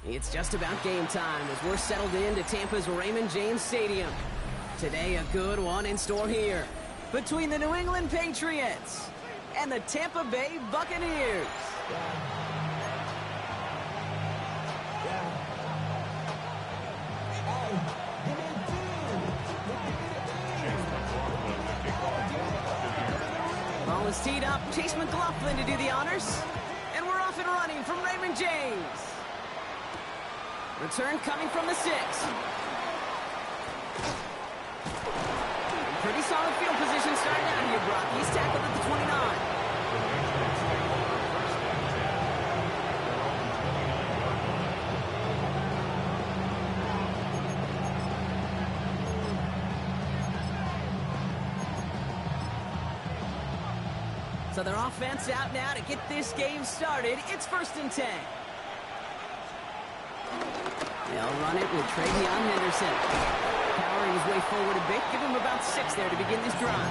It's just about game time as we're settled into Tampa's Raymond James Stadium. Today, a good one in store here between the New England Patriots and the Tampa Bay Buccaneers. Ball is teed up. Chase McLaughlin to do the honors. And we're off and running from Raymond James. Return coming from the 6. Pretty solid field position starting out here, Brock. He's tackled at the 29. So their offense out now to get this game started. It's 1st and 10. They'll run it with Travion Henderson. Powering his way forward a bit. Give him about 6 there to begin this drive.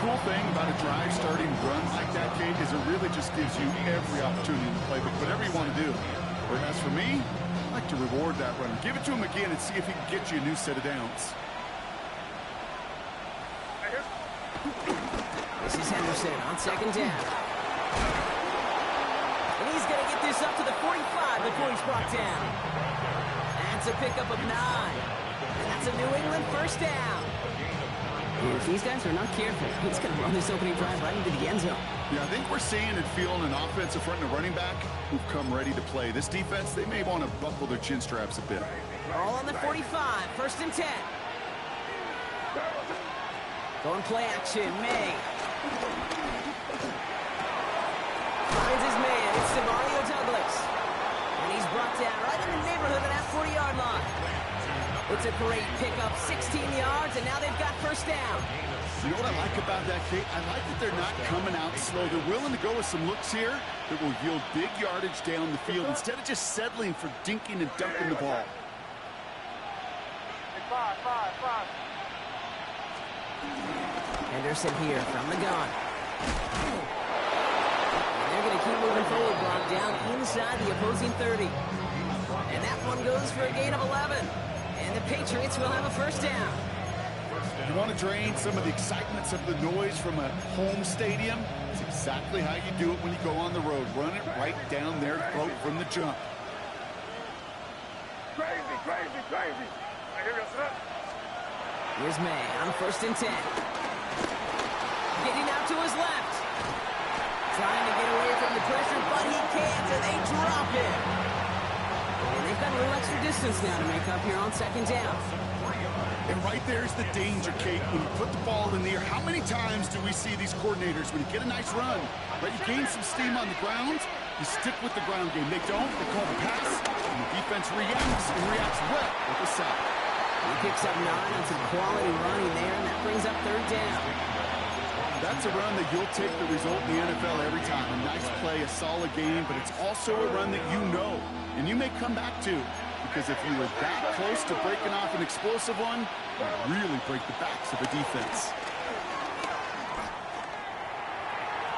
Cool thing about a drive starting runs like that, Kate, is it really just gives you every opportunity to play with whatever you want to do. Whereas for me, I like to reward that runner. Give it to him again and see if he can get you a new set of downs. This is Henderson on 2nd down. And he's going to get this up to the 45 before he's brought down. That's a pickup of 9. And that's a New England 1st down. And if these guys are not careful, he's going to run this opening drive right into the end zone. Yeah, I think we're seeing and feeling an offensive front and a running back who've come ready to play. This defense, they may want to buckle their chin straps a bit. All on the 45, 1st and 10. Going play action, May. Finds his man, it's Demario Douglas. And he's brought down right in the neighborhood of that 40-yard line. It's a great pickup, 16 yards, and now they've got 1st down. You know what I like about that, Kate? I like that they're not coming out slow. They're willing to go with some looks here that will yield big yardage down the field instead of just settling for dinking and dunking the ball. Henderson here from the gun. And they're going to keep moving forward, Brock, down inside the opposing 30. And that one goes for a gain of 11. And the Patriots will have a 1st down. You want to drain some of the excitement, some of the noise from a home stadium? It's exactly how you do it when you go on the road. Run it right down their throat from the jump. Crazy, crazy, crazy. Here's May on 1st and 10. Getting out to his left. Trying to get away from the pressure, but he can't, and they drop him. And they've got a little extra distance now to make up here on 2nd down. And right there's the danger, Kate. When you put the ball in the air, how many times do we see these coordinators, when you get a nice run, right, you gain some steam on the ground, you stick with the ground game. They don't, they call the pass, and the defense reacts, and reacts well with the sack. He picks up 9 on some quality running there, and that brings up 3rd down. That's a run that you'll take the result in the NFL every time. A nice play, a solid game, but it's also a run that you know, and you may come back to. Because if you were that close to breaking off an explosive one, you really break the backs of the defense.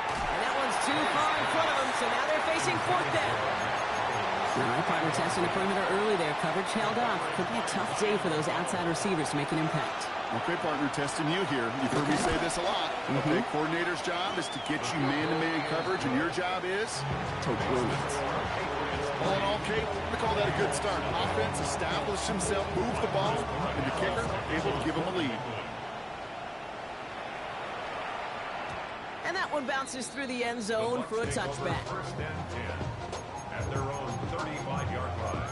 And that one's too far in front of them, so now they're facing 4th down. All right, partner testing the perimeter early there. Coverage held off. Could be a tough day for those outside receivers to make an impact. Okay, partner, testing you here. You've heard me say this a lot. Okay, coordinator's job is to get you man-to-man coverage, and your job is to win it. All in all, Kate, we call that a good start. Offense established himself, moved the ball, and the kicker able to give him a lead. And that one bounces through the end zone for a touchback. 1st and 10 at their own 35-yard line.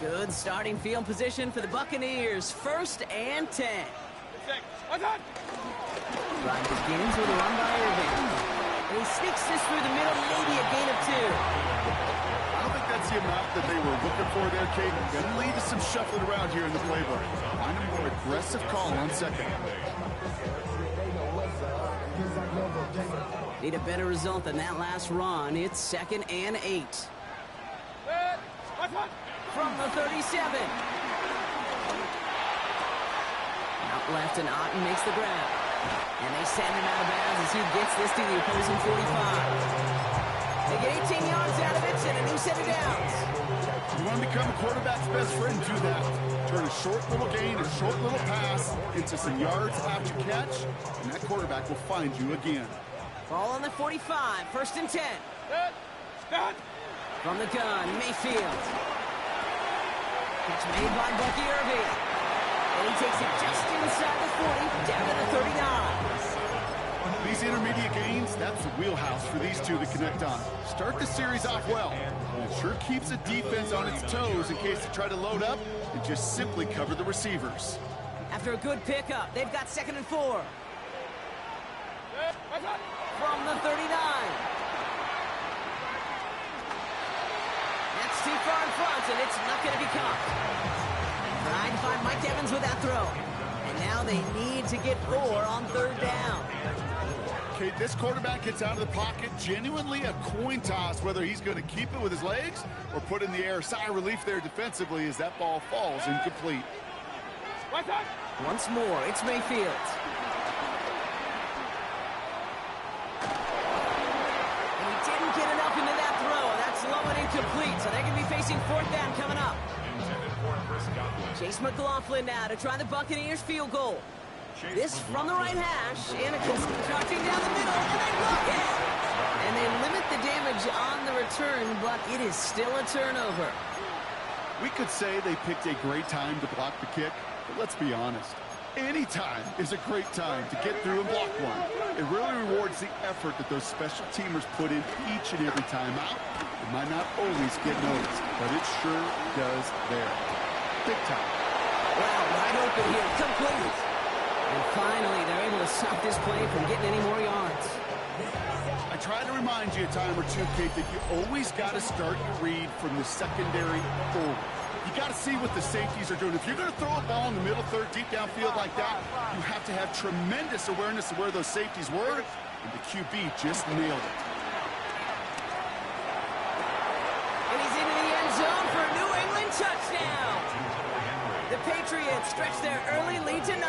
Good starting field position for the Buccaneers. 1st and 10. Drive begins with a run by Irving. And he sneaks this through the middle, maybe a gain of 2. I don't think that's the amount that they were looking for there, Kate. Going to lead to some shuffling around here in the playbook. Find a more aggressive call on 2nd. Need a better result than that last run. It's 2nd and 8. From the 37. Out left, and Otten makes the grab. And they send him out of bounds as he gets this to the opposing 45. They get 18 yards out of it and a new set of downs. You want to become a quarterback's best friend, do that. Turn a short little gain, a short little pass into some yards after catch, and that quarterback will find you again. Ball on the 45, 1st and 10. From the gun, Mayfield. Catch made by Bucky Irving. And he takes it just inside the 40, down to the 39. These intermediate gains, that's the wheelhouse for these two to connect on. Start the series off well. And it sure keeps the defense on its toes in case they try to load up and just simply cover the receivers. After a good pickup, they've got 2nd and 4. From the 39. That's too far in front, and it's not going to be caught. Trying to find Mike Evans with that throw. And now they need to get 4 on 3rd down. Okay, this quarterback gets out of the pocket, genuinely a coin toss whether he's going to keep it with his legs or put in the air. Sigh of relief there defensively as that ball falls incomplete. Once more, it's Mayfield. And he didn't get enough into that throw. That's low and incomplete, so they're going to be facing 4th down coming up. Chase McLaughlin now to try the Buccaneers field goal. This from the right hash, and it goes charging down the middle, and they block it! And they limit the damage on the return, but it is still a turnover. We could say they picked a great time to block the kick, but let's be honest. Any time is a great time to get through and block one. It really rewards the effort that those special teamers put in each and every time out. It might not always get noticed, but it sure does there. Big time. Wow, wide open here, complete. And finally, they're able to stop this play from getting any more yards. I try to remind you a time or two, Kate, that you always got to start your read from the secondary forward. You got to see what the safeties are doing. If you're going to throw a ball in the middle third, deep downfield like that, you have to have tremendous awareness of where those safeties were, and the QB just nailed it. And he's into the end zone for a New England touchdown. The Patriots stretch their early lead to 9.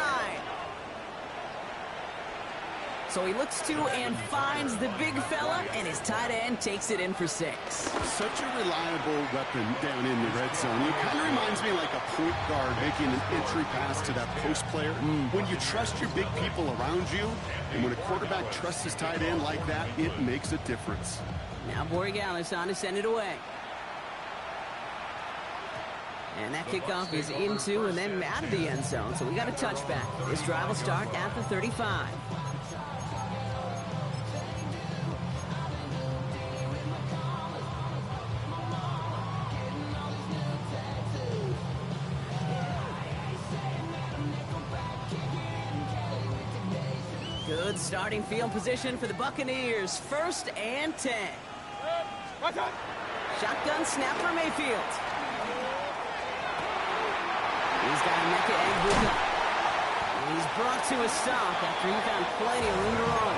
So he looks to and finds the big fella, and his tight end takes it in for 6. Such a reliable weapon down in the red zone. It kind of reminds me like a point guard making an entry pass to that post player. When you trust your big people around you, and when a quarterback trusts his tight end like that, it makes a difference. Now Borregales on to send it away. And that kickoff is into and then out of the end zone, so we got a touchback. This drive will start at the 35. Good starting field position for the Buccaneers. 1st and 10. Shotgun snap for Mayfield. He's got a neck and boot up. And he's brought to a stop after he found plenty of room to run.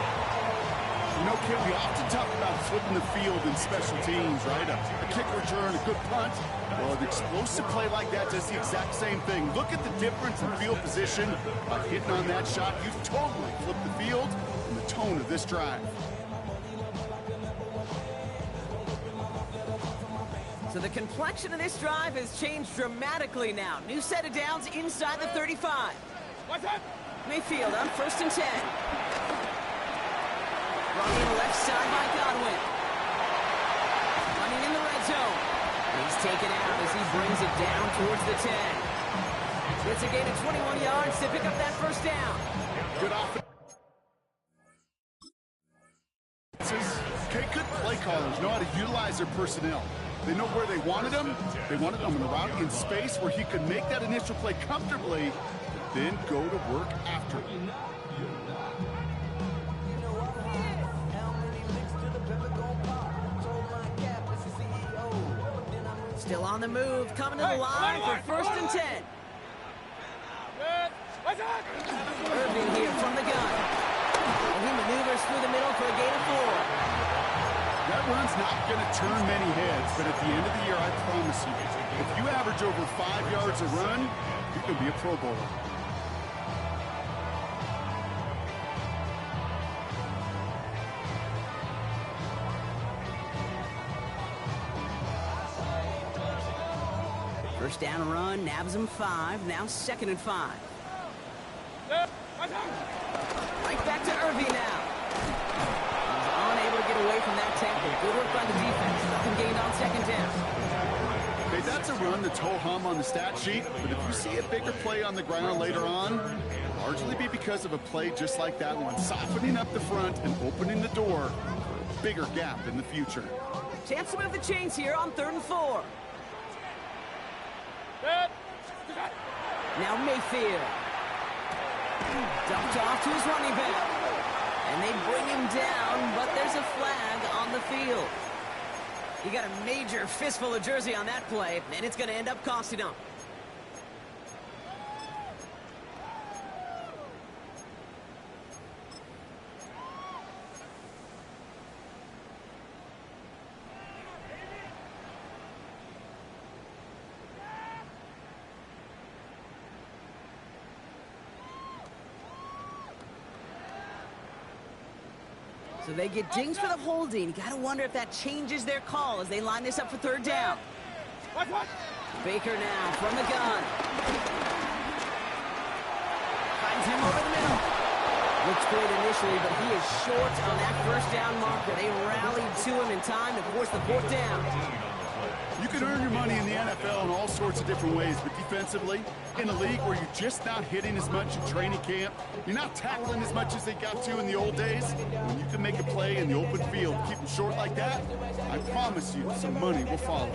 You know, Kim, we often talk about flipping the field in special teams, right? A kick return, a good punt. Well, an explosive play like that does the exact same thing. Look at the difference in field position. By hitting on that shot, you've totally flipped the field and the tone of this drive. So the complexion of this drive has changed dramatically now. New set of downs inside the 35. Mayfield on 1st and 10. Running left side by Godwin. Running in the red zone. And he's taken out as he brings it down towards the 10. It's a gain of 21 yards to pick up that 1st down. Good offense. Okay, good play callers know how to utilize their personnel. They know where they wanted him. They wanted him in the route in space where he could make that initial play comfortably, then go to work after. Still on the move, coming to the line for 1st and 10. Irving here from the gun. And he maneuvers through the middle for a gain of 4. That run's not going to turn many heads, but at the end of the year, I promise you, if you average over 5 yards a run, you can be a Pro Bowler. First down run, nabs him 5. Now 2nd and 5. Right back to Irving now. He's unable to get away from that tackle. Good work by the defense. Nothing gained on 2nd down. Okay, that's a run that's ho-hum on the stat sheet, but if you see a bigger play on the ground later on, it'll largely be because of a play just like that one, softening up the front and opening the door for a bigger gap in the future. Chance to move the chains here on 3rd and 4. Now Mayfield. Dumped off to his running back. And they bring him down, but there's a flag on the field. He got a major fistful of jersey on that play, and it's going to end up costing him. So they get dinged for the holding. You got to wonder if that changes their call as they line this up for 3rd down. Baker now from the gun. Finds him over the middle. Looks great initially, but he is short on that 1st down marker. They rallied to him in time to force the 4th down. You can earn your money in the NFL in all sorts of different ways, but defensively, in a league where you're just not hitting as much in training camp, you're not tackling as much as they got to in the old days, when you can make a play in the open field, keep them short like that, I promise you some money will follow.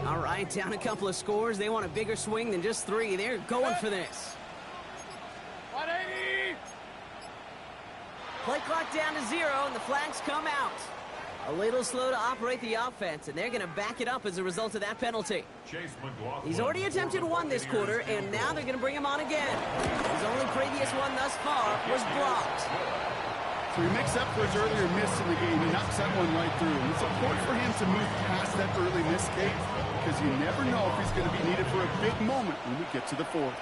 All right, down a couple of scores. They want a bigger swing than just 3. They're going for this. 180! Play clock down to 0, and the flags come out. A little slow to operate the offense, and they're going to back it up as a result of that penalty. He's already attempted 1 this quarter, and now they're going to bring him on again. His only previous one thus far was blocked. So he makes up for his earlier miss in the game. He knocks that one right through. And it's important for him to move past that early miss, Kate, because you never know if he's going to be needed for a big moment when we get to the 4th.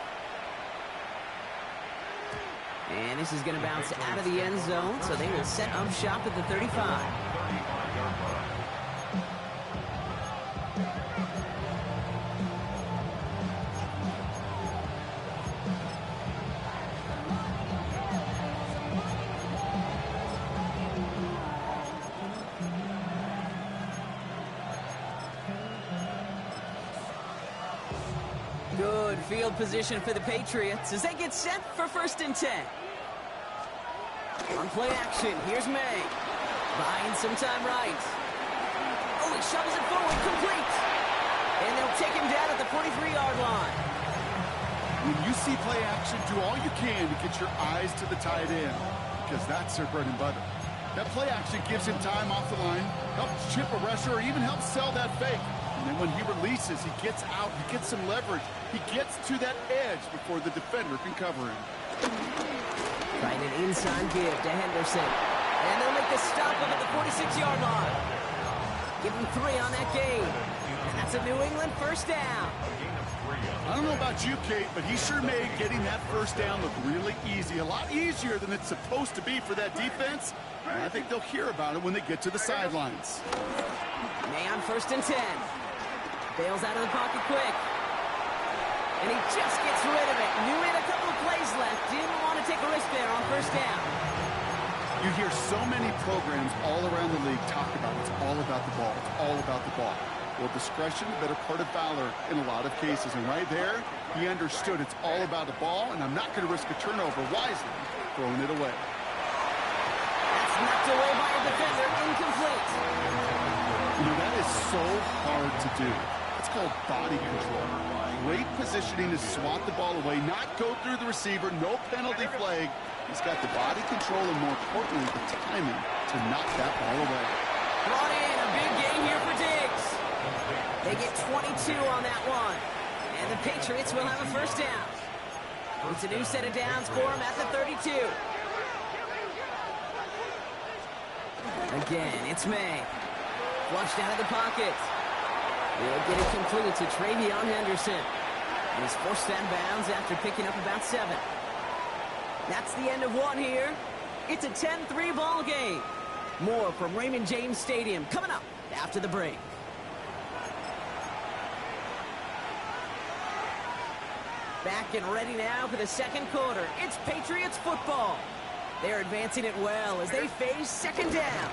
And this is going to bounce out of the end zone, so they will set up shop at the 35. Good field position for the Patriots as they get set for 1st and 10. On play action, here's May. Buying some time right. Oh, he shovels it forward, complete. And they'll take him down at the 43-yard line. When you see play action, do all you can to get your eyes to the tight end, because that's their bread and butter. That play action gives him time off the line, helps chip a rusher, or even helps sell that fake. And then when he releases, he gets out, he gets some leverage. He gets to that edge before the defender can cover him. Trying an inside give to Henderson. And they'll make the stop up at the 46-yard line. Give him 3 on that game. And that's a New England 1st down. I don't know about you, Kate, but he sure made getting that 1st down look really easy. A lot easier than it's supposed to be for that defense. And I think they'll hear about it when they get to the sidelines. May on 1st and 10. Bails out of the pocket quick. And he just gets rid of it. Knew he had a couple of plays left. Didn't want to take a risk there on 1st down. You hear so many programs all around the league talk about it's all about the ball. It's all about the ball. Well, discretion, the better part of valor in a lot of cases. And right there, he understood it's all about the ball, and I'm not going to risk a turnover wisely, throwing it away. That's knocked away by a defender. Incomplete. You know, that is so hard to do. It's called body control. Great positioning to swat the ball away, not go through the receiver, no penalty flag. He's got the body control and, more importantly, the timing to knock that ball away. Brought in a big gain here for Diggs. They get 22 on that one. And the Patriots will have a 1st down. It's a new set of downs for him at the 32. Again, it's May. Flushed out of the pocket. He'll get it completed to Travion Henderson. And he's forced out of bounds after picking up about 7. That's the end of one here. It's a 10-3 ball game. More from Raymond James Stadium coming up after the break. Back and ready now for the second quarter. It's Patriots football. They're advancing it well as they face second down.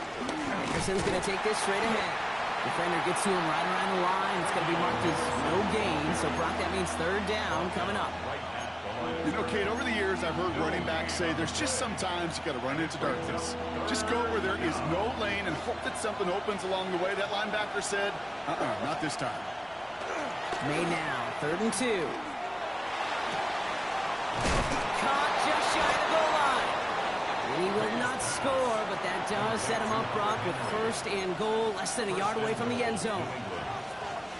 Anderson's going to take this straight ahead. Defender gets to him right around the line. It's going to be marked as no gain. So, Brock, that means third down coming up. You know, Kate, over the years, I've heard running backs say there's just sometimes you got to run into darkness. Just go where there is no lane and hope that something opens along the way. That linebacker said, not this time. Made now, 3rd and 2. Caught just shy of the goal line. And he will not score, but that does set him up, Brock, with 1st and goal, less than a yard away from the end zone.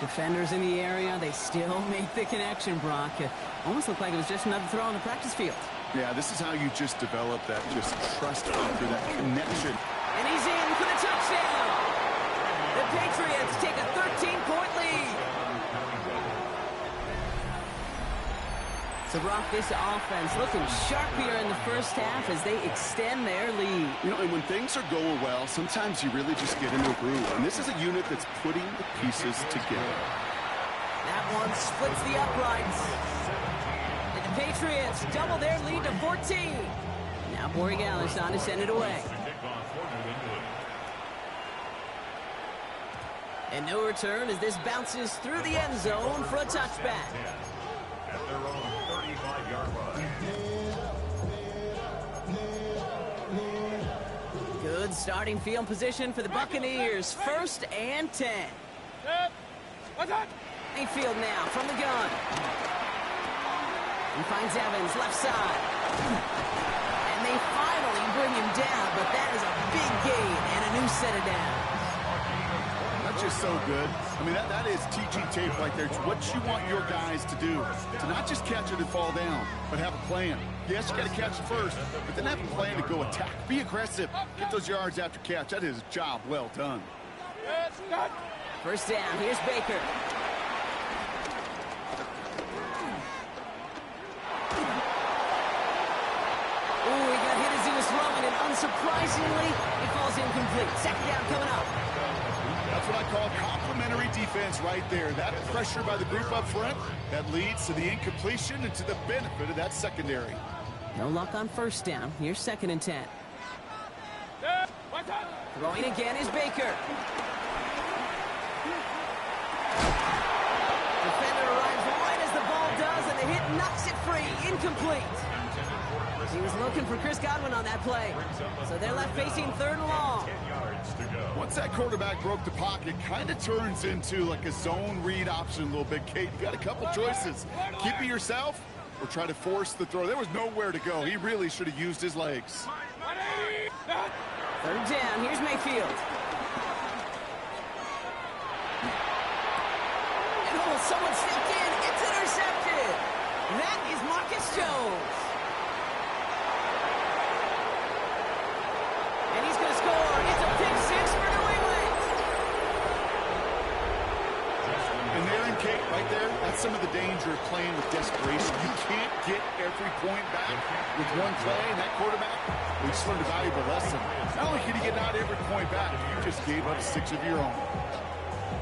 Defenders in the area, they still make the connection, Brock. It almost looked like it was just another throw on the practice field. Yeah, this is how you just develop that just trust factor, that connection. And he's in for the touchdown. The Patriots take a 13-point lead. So, Brock, this offense looking sharp here in the first half as they extend their lead. You know, and when things are going well, sometimes you really just get into a groove. And this is a unit that's putting the pieces together. That one splits the uprights. And the Patriots double their lead to 14. Now Borregales on to send it away. And no return as this bounces through the end zone for a touchback. At their own 35-yard line. Good starting field position for the Buccaneers. 1st and 10. Mayfield now from the gun. He finds Evans left side. And they finally bring him down, but that is a big gain and a new set of downs. That's just so good. I mean, that is teaching tape right there. It's what you want your guys to do. To not just catch it and fall down, but have a plan. Yes, you got to catch it first, but then have a plan to go attack. Be aggressive. Get those yards after catch. That is a job well done. 1st down. Here's Baker. Oh, he got hit as he was throwing, and unsurprisingly, it falls incomplete. 2nd down coming up. That's what I call complementary defense right there. That pressure by the group up front, that leads to the incompletion and to the benefit of that secondary. No luck on 1st down. Here's 2nd and 10. Throwing again is Baker. Defender arrives right as the ball does, and the hit knocks it free. Incomplete. He was looking for Chris Godwin on that play. So they're left facing 3rd and long. Once that quarterback broke the pocket, kind of turns into like a zone read option a little bit, Kate. You've got a couple choices. Keep it yourself or try to force the throw. There was nowhere to go. He really should have used his legs. 3rd down. Here's Mayfield. And someone stepped in. It's intercepted. That is Marcus Jones. And he's going to score. It's a pick 6 for New England. And there in Kate, right there, that's some of the danger of playing with desperation. You can't get every point back with one play, and that quarterback, we just learned a valuable lesson. Not only can you get not every point back, you just gave up 6 of your own.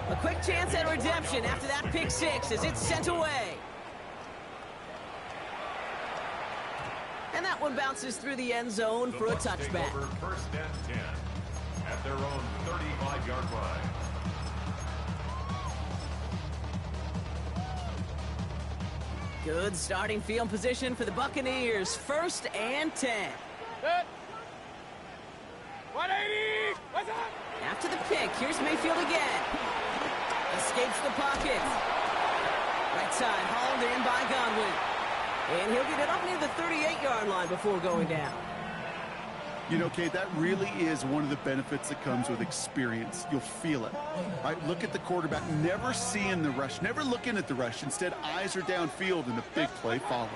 A quick chance at redemption after that pick 6 as it's sent away. And that one bounces through the end zone for a touchback. 1st and 10 at their own 35-yard line. Good starting field position for the Buccaneers. 1st and 10. 180! What's up? After the pick, here's Mayfield again. Escapes the pocket. Right side, hauled in by Godwin. And he'll get it up near the 38-yard line before going down. You know, Kate, that really is one of the benefits that comes with experience. You'll feel it. Right? Look at the quarterback, never seeing the rush, never looking at the rush. Instead, eyes are downfield, and the big play follows.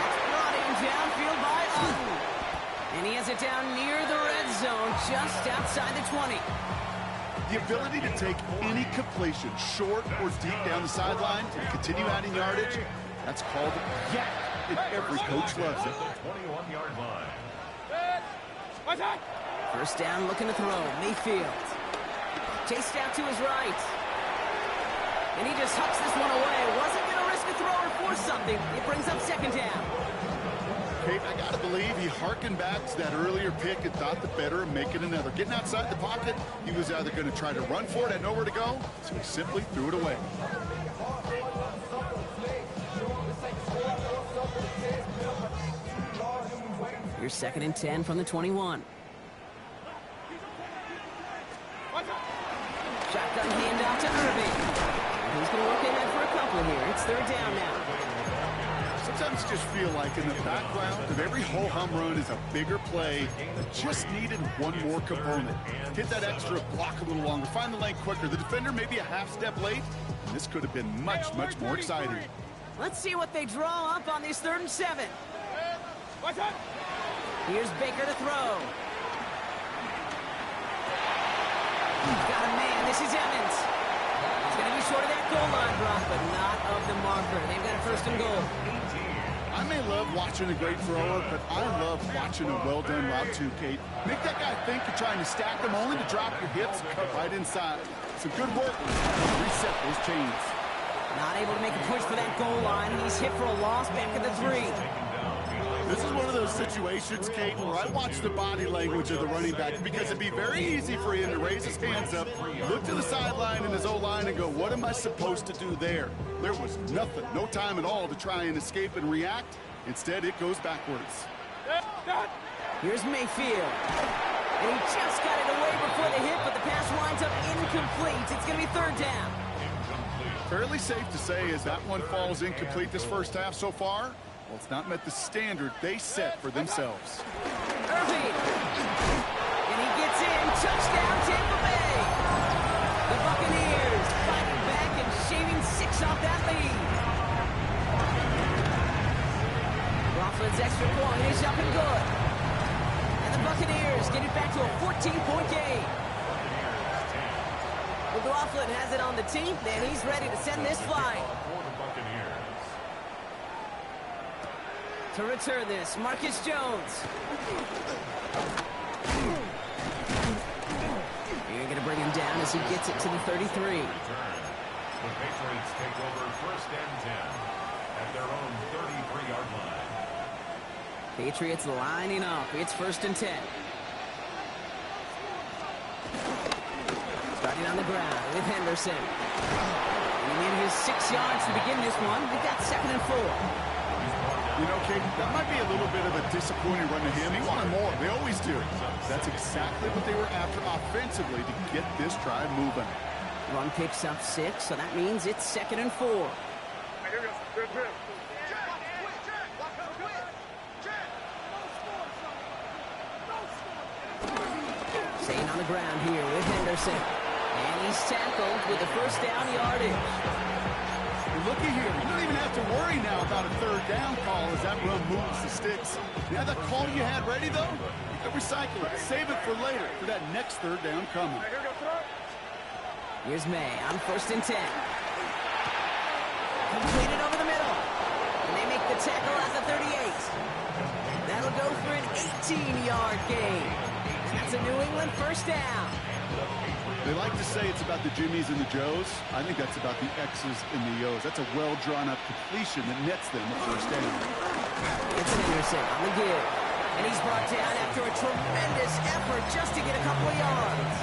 That's brought in downfield by Utton. And he has it down near the red zone, just outside the 20. The ability to take any completion, short or deep down the sideline, and continue adding yardage, that's called yak, and every coach loves it. 21-yard line. First down, looking to throw. Mayfield. Chased out to his right. And he just hucks this one away. Wasn't going to risk a throw or force something. It brings up second down. Kate, I got to believe he harkened back to that earlier pick and thought the better of making another. Getting outside the pocket, he was either going to try to run for it, had nowhere to go, so he simply threw it away. Here's second and 10 from the 21. Shotgun handoff to Irving. He's going to work ahead for a couple here. It's third down now. Sometimes you just feel like in the background of every ho-hum run is a bigger play that just needed one more component. Hit that extra block a little longer, find the lane quicker. The defender maybe a half step late, and this could have been much, much more exciting. Let's see what they draw up on this 3rd and 7. Here's Baker to throw. He's got a man. This is Evans. He's going to be short of that goal line, Brock, but not of the marker. They've got a 1st and goal. I may love watching a great thrower, but I love watching a well-done route too, Kate. Make that guy think you're trying to stack them only to drop your hips and cut right inside. Some good work. Reset those chains. Not able to make a push for that goal line. He's hit for a loss back at the 3. This is one of those situations, Kate, where I watch the body language of the running back because it'd be very easy for him to raise his hands up, look to the sideline in his O-line and go, what am I supposed to do there? There was nothing, no time at all to try and escape and react. Instead, it goes backwards. Here's Mayfield. And he just got it away before the hit, but the pass winds up incomplete. It's going to be 3rd down. Fairly safe to say as that one falls incomplete this first half so far. Well, it's not met the standard they set for themselves. Irving. And he gets in. Touchdown, Tampa Bay. The Buccaneers fighting back and shaving 6 off that lead. Coughlin's extra point is up and good. And the Buccaneers get it back to a 14-point game. Well, Coughlin has it on the team, and he's ready to send this flying. To return this, Marcus Jones. You're going to bring him down as he gets it to the 33. The Patriots take over 1st and 10 at their own 33-yard line. Patriots lining up. It's 1st and 10. Starting on the ground with Henderson. And he needed his 6 yards to begin this one. We've got 2nd and 4. You know, Kate, that might be a little bit of a disappointing run to him. He wanted more. They always do. That's exactly what they were after offensively to get this drive moving. Run picks up 6, so that means it's 2nd and 4. Staying on the ground here with Henderson. And he's tackled with the 1st down yardage. Looky here, you don't even have to worry now about a 3rd down call as that run moves the sticks. Now that call you had ready, though, you can recycle it. Save it for later for that next 3rd down coming. Here's May on 1st and 10. Completed over the middle. And they make the tackle at the 38. That'll go for an 18-yard gain. That's a New England 1st down. They like to say it's about the Jimmies and the Joes. I think that's about the X's and the O's. That's a well-drawn-up completion that nets them a 1st down. It's Anderson on the give. And he's brought down after a tremendous effort just to get a couple of yards.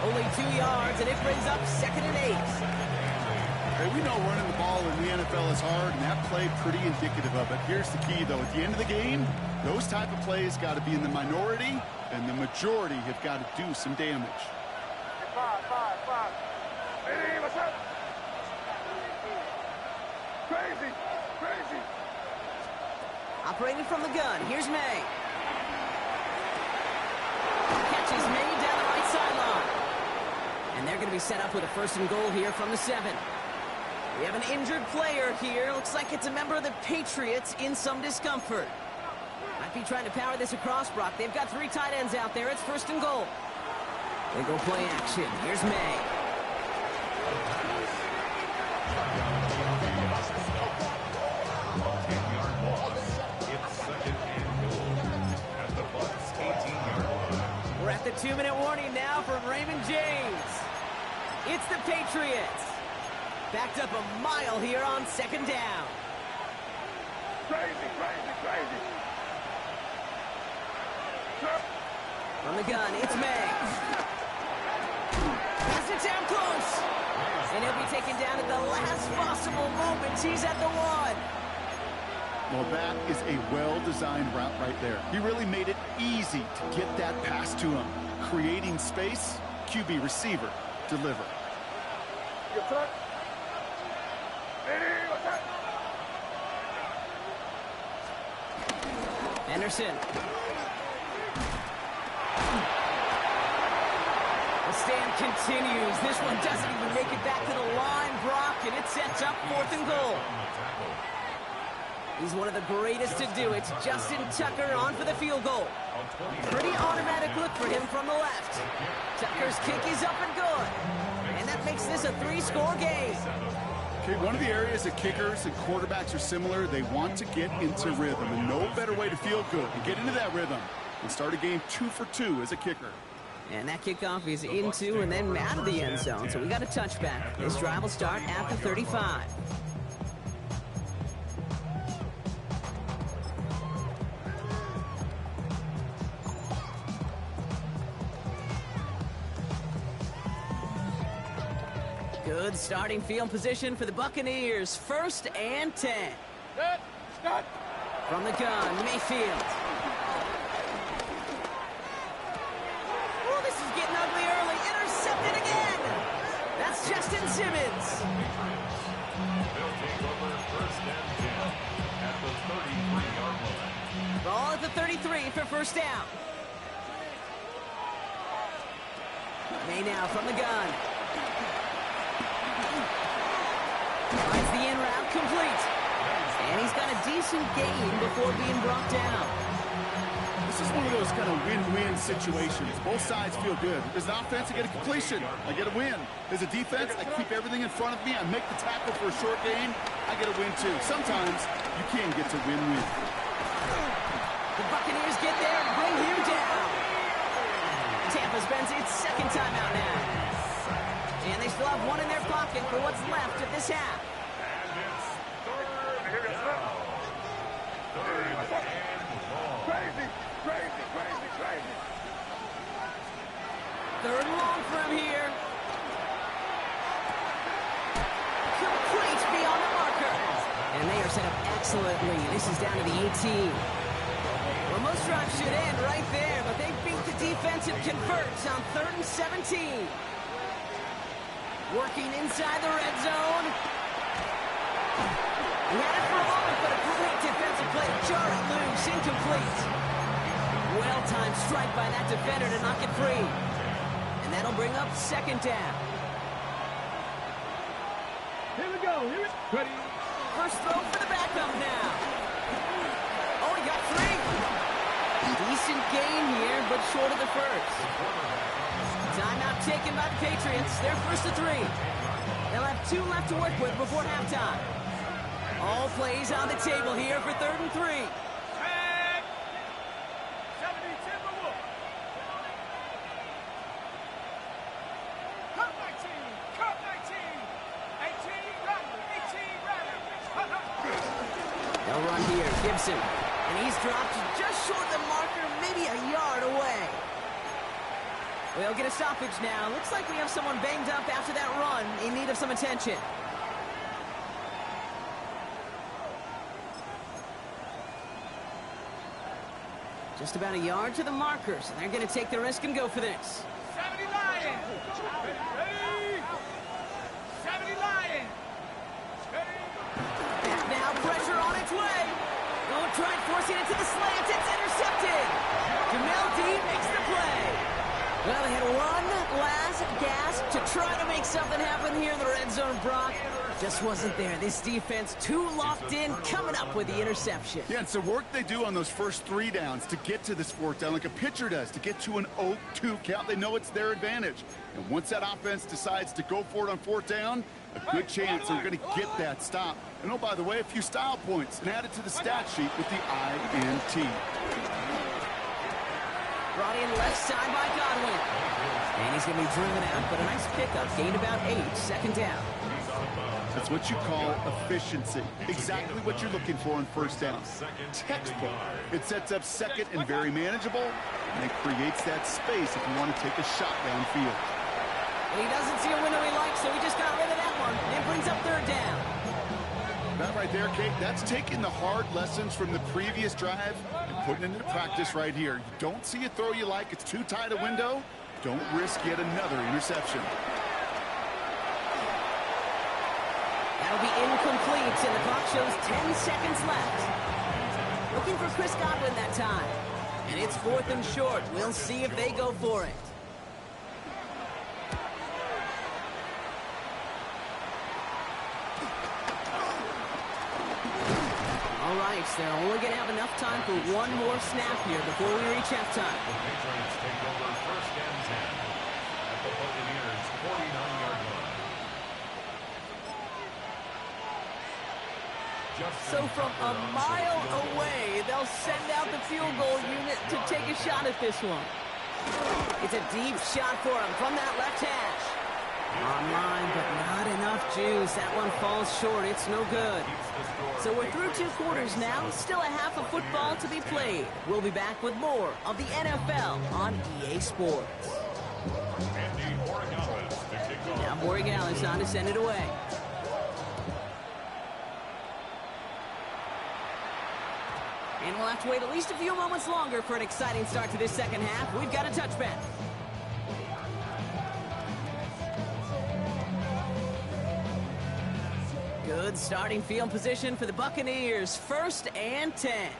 Only 2 yards, and it brings up 2nd and 8. Hey, we know running the ball in the NFL is hard, and that play pretty indicative of it. Here's the key, though. At the end of the game, those type of plays got to be in the minority, and the majority have got to do some damage. Crazy. Operating from the gun. Here's May. Catches May down the right sideline. And they're going to be set up with a 1st and goal here from the 7. We have an injured player here. Looks like it's a member of the Patriots in some discomfort. Might be trying to power this across, Brock. They've got 3 tight ends out there. It's 1st and goal. They go play action. Here's May. We're at the 2-minute warning now from Raymond James. It's the Patriots. Backed up a mile here on 2nd down. Crazy, crazy, crazy. From the gun, it's May. Pass it down close. And he'll be taken down at the last possible moment. He's at the 1. Well, that is a well-designed route right there. He really made it easy to get that pass to him. Creating space, QB receiver, deliver. Good touch. Ready, what's that? Anderson. The stand continues. This one doesn't even make it back to the line, Brock, and it sets up 4th and goal. He's one of the greatest to do it. Justin Tucker on for the field goal. Pretty automatic look for him from the left. Tucker's kick is up and good. And that makes this a 3-score game. Okay, one of the areas that kickers and quarterbacks are similar, they want to get into rhythm. And no better way to feel good and get into that rhythm and start a game 2 for 2 as a kicker. And that kickoff is into and then out of the end zone. So we got a touchback. This drive will start at the 35. Good starting field position for the Buccaneers. 1st and 10. Good, start. From the gun, Mayfield. Oh, this is getting ugly early. Intercepted again. That's Justin Simmons. They'll take over 1st and 10 at the 33-yard line. Ball at the 33 for 1st down. May now from the gun. Finds the in route complete. And he's got a decent gain before being brought down. This is one of those kind of win-win situations. Both sides feel good. As an offense, I get a completion. I get a win. As a defense, I keep everything in front of me. I make the tackle for a short gain. I get a win, too. Sometimes you can get to win-win. The Buccaneers get there and bring him down. Tampa spends its 2nd time out now. And they still have 1 in their pocket for what's left of this half. Crazy, crazy, crazy, crazy. 3rd and long for him here. Complete beyond the marker. And they are set up excellently. This is down to the 18. Well, most drives should end right there, but they beat the defense and converts on 3rd and 17. Working inside the red zone. He had it for a moment, but a great defensive play to jar it loose. Incomplete. Well-timed strike by that defender to knock it free. And that'll bring up 2nd down. Here we go, here we go. Ready. First throw for the backup now. Oh, he got 3. Decent gain here, but short of the 1st. Timeout taken by the Patriots. They're 1st to 3. They'll have 2 left to work with before halftime. All plays on the table here for 3rd and 3. And 70 Timberwolves. Cut 19, cut 19. 18 Rattler, 18 Rattler. They'll run here, Gibson. And he's dropped just short of the marker, maybe a yard away. We'll get a stoppage now. Looks like we have someone banged up after that run in need of some attention. Just about a yard to the markers. They're going to take the risk and go for this. 70 Lions. Ready. 70 Lions. Ready. Back now, pressure on its way. Don't try forcing it to the slant. It's intercepted. Jamel D makes the play. Well, they had one last gasp to try to make something happen here in the red zone, Brock. Just wasn't there. This defense too locked in, coming up with the interception. Yeah, it's the work they do on those first 3 downs to get to this 4th down, like a pitcher does, to get to an 0-2 count. They know it's their advantage. And once that offense decides to go for it on 4th down, a good chance they're going to get that stop. And oh, by the way, a few style points and add it to the stat sheet with the INT. Brought in left side by Godwin. And he's going to be driven out, but a nice pickup. Gained about 8, 2nd down. That's what you call efficiency. Exactly what you're looking for on 1st down. Textbook. It sets up 2nd and very manageable, and it creates that space if you want to take a shot downfield. Well, he doesn't see a window he likes, so he just got rid of that one. And brings up 3rd down. That right there, Kate, that's taking the hard lessons from the previous drive and putting it into practice right here. You don't see a throw you like, it's too tight a window, don't risk yet another interception. That'll be incomplete, and the clock shows 10 seconds left. Looking for Chris Godwin that time. And it's 4th and short. We'll see if they go for it. All right, they're only going to have enough time for one more snap here before we reach halftime. The Patriots take over 1st and 10 at the Buccaneers' 49-yard line. So from a mile away, they'll send out the field goal unit to take a shot at this one. It's a deep shot for him from that left hash. Online, but not enough juice. That one falls short. It's no good. So we're through 2 quarters now. Still a half of football to be played. We'll be back with more of the NFL on EA Sports. Now Borregales on to send it away. And we'll have to wait at least a few moments longer for an exciting start to this 2nd half. We've got a touchback. Good starting field position for the Buccaneers. 1st and 10.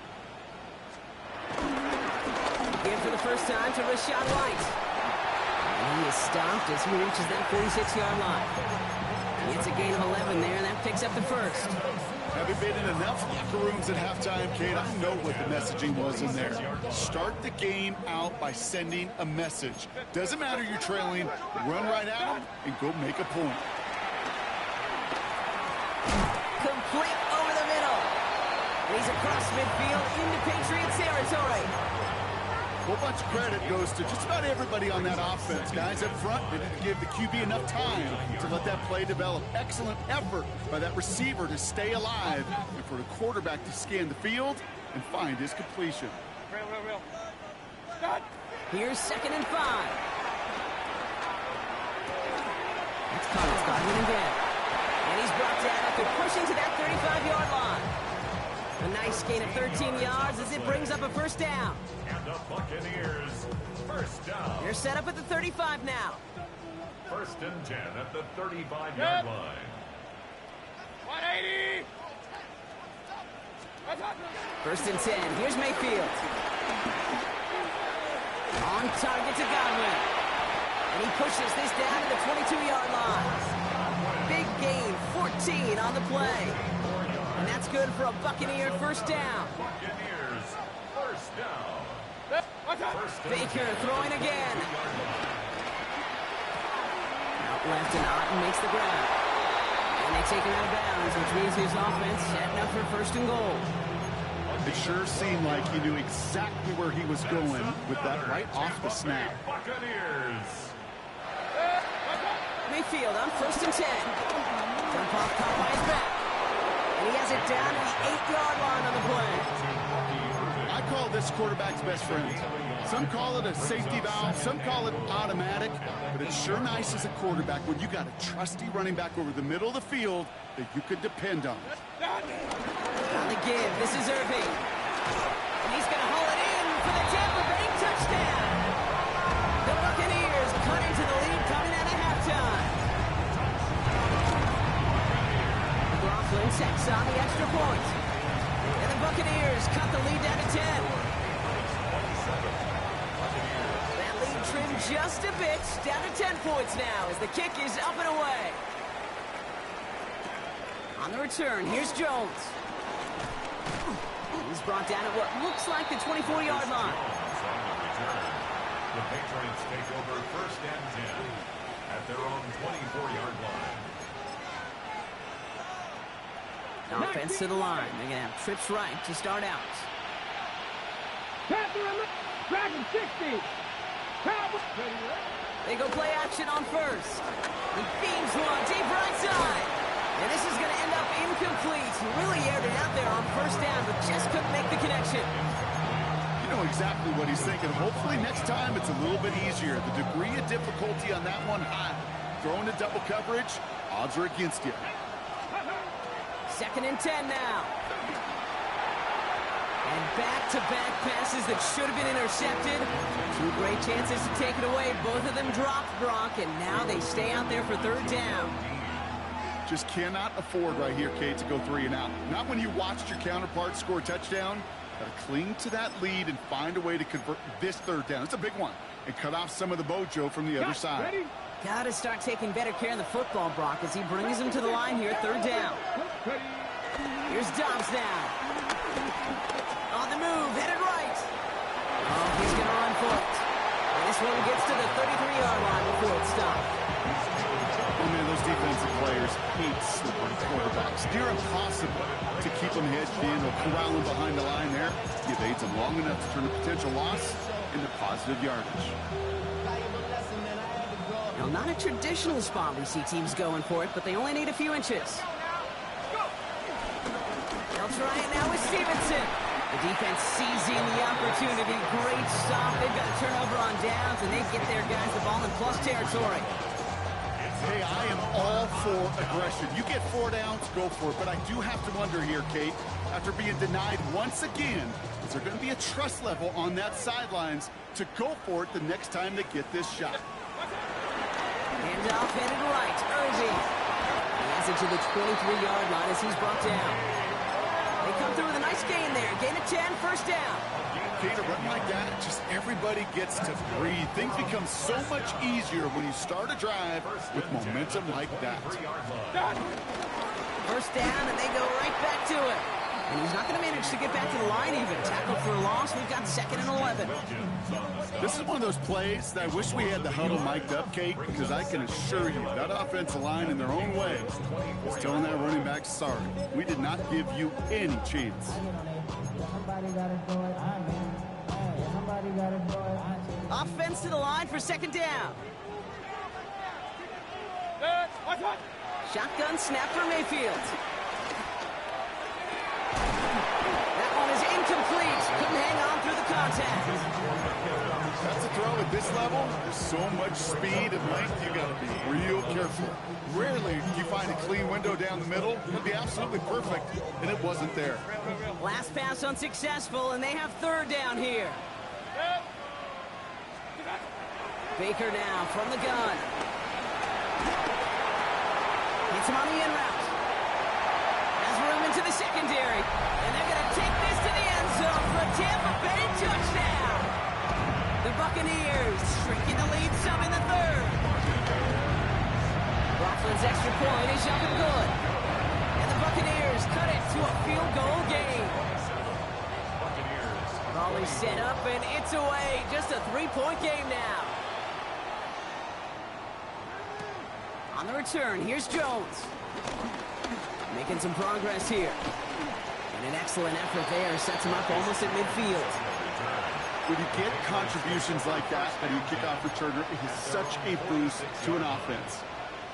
Again for the first time to Rachaad White. And he is stopped as he reaches that 46-yard line. It's a gain of 11 there, and that picks up the 1st. Having been in enough locker rooms at halftime, Kate, I know what the messaging was in there. Start the game out by sending a message. Doesn't matter you're trailing, run right at them and go make a point. Complete over the middle. And he's across midfield into Patriots territory. A whole bunch of credit goes to just about everybody on that offense. Guys up front, they didn't give the QB enough time to let that play develop. Excellent effort by that receiver to stay alive and for the quarterback to scan the field and find his completion. Real. Here's 2nd and 5. That's Collins Godwin again. And he's brought down after pushing to that 35-yard line. A nice gain of 13 yards as it brings up a 1st down. And the Buccaneers, 1st down. They're set up at the 35 now. 1st and 10 at the 35-yard line. 180. 1st and 10. Here's Mayfield. On target to Godwin. And he pushes this down to the 22-yard line. Big gain, 14 on the play. And that's good for a Buccaneer 1st down. Buccaneers, 1st down. Baker throwing again. Out left and Otten makes the grab. And they take him out of bounds, which means his offense setting up for 1st and goal. It sure seemed like he knew exactly where he was going with that right off the snap. Buccaneers. Mayfield on 1st and 10. Jump off caught by his back. And he has it down to the 8-yard line on the play. I call this quarterback's best friend. Some call it a safety valve, some call it automatic, but it's sure nice as a quarterback when you got a trusty running back over the middle of the field that you could depend on. On the give, this is Irving. And he's going to haul it in for the Tampa Bay touchdown. The Buccaneers cut into the lead coming out of halftime. McLaughlin sets on the extra point. And the Buccaneers cut the lead down to 10. That lead trimmed just a bit, down to 10 points now as the kick is up and away. On the return, here's Jones. He's brought down at what looks like the 24-yard line. On the return, the Patriots take over first and 10 at their own 24-yard line. Offense to the line. They're going to have trips right to start out. Dragon 60. They go play action on first. He beams one deep right side. And this is going to end up incomplete. He really aired it out there on first down, but just couldn't make the connection. You know exactly what he's thinking. Hopefully next time it's a little bit easier. The degree of difficulty on that one high. Throwing to double coverage, odds are against you. 2nd and 10 now. And back-to-back passes that should have been intercepted. 2 great chances to take it away. Both of them dropped, Brock, and now they stay out there for 3rd down. Just cannot afford right here, Kate, to go 3 and out. Not when you watched your counterpart score a touchdown. Got to cling to that lead and find a way to convert this 3rd down. It's a big one. And cut off some of the mojo from the other side. Got to start taking better care of the football, Brock, as he brings him to the line here, 3rd down. Here's Dobbs now. On the move, headed right. Oh, he's going to run for it. And this one gets to the 33-yard line before it's stopped. Oh, man, those defensive players hate slippery quarterbacks. Near impossible to keep them hedged in or corral them behind the line there. He evades them long enough to turn a potential loss into positive yardage. Now, not a traditional spot we see teams going for it, but they only need a few inches. They'll try it now with Stevenson. The defense seizing the opportunity. Great stop. They've got a turnover on downs, and they get their guys the ball in plus territory. Hey, I am all for aggression. You get 4 downs, go for it. But I do have to wonder here, Kate, after being denied once again, is there going to be a trust level on that sidelines to go for it the next time they get this shot? Handoff headed right. Irving. He has it to the 23-yard line as he's brought down. They come through with a nice gain there. Gain of 10, 1st down. Kate, a run like that, just everybody gets to breathe. Things become so much easier when you start a drive with momentum like that. 1st down, and they go right back to it. And he's not going to manage to get back to the line even. Tackled for a loss. We've got 2nd and 11. This is one of those plays that I wish we had the huddle mic'd up, Kate, because I can assure you that offensive line in their own way is telling that running back, sorry, we did not give you any chance. Offense to the line for 2nd down. Shotgun snap for Mayfield. That one is incomplete. Couldn't hang on through the contact. That's a throw at this level. There's so much speed and length, you got to be real careful. Rarely do you find a clean window down the middle. It'd be absolutely perfect, and it wasn't there. Last pass unsuccessful, and they have 3rd down here. Baker now from the gun. Hits him on the in route. Has room into the secondary. And they're going to take this to the end zone for a Tampa Bay touchdown. The Buccaneers shrinking the lead some in the 3rd. Rockland's extra point is up and good. And the Buccaneers cut it to a field goal game. Ball is set up and it's away. Just a 3-point game now. On the return, here's Jones. Making some progress here. And an excellent effort there sets him up almost at midfield. When you get contributions like that out of your kickoff returner, it is such a boost to an offense.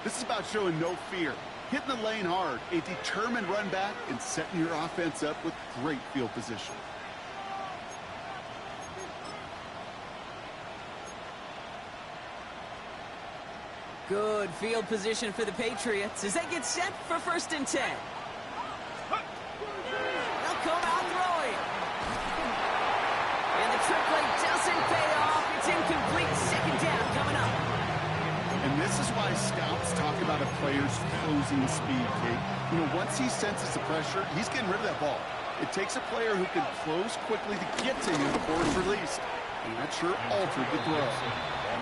This is about showing no fear, hitting the lane hard, a determined run back, and setting your offense up with great field position. Good field position for the Patriots as they get set for 1st and 10. They'll come out throwing. And the trick play doesn't pay off. It's incomplete. 2nd down coming up. And this is why scouts talk about a player's closing speed, Kate. You know, once he senses the pressure, he's getting rid of that ball. It takes a player who can close quickly to get to him before it's released. And that sure altered the throw.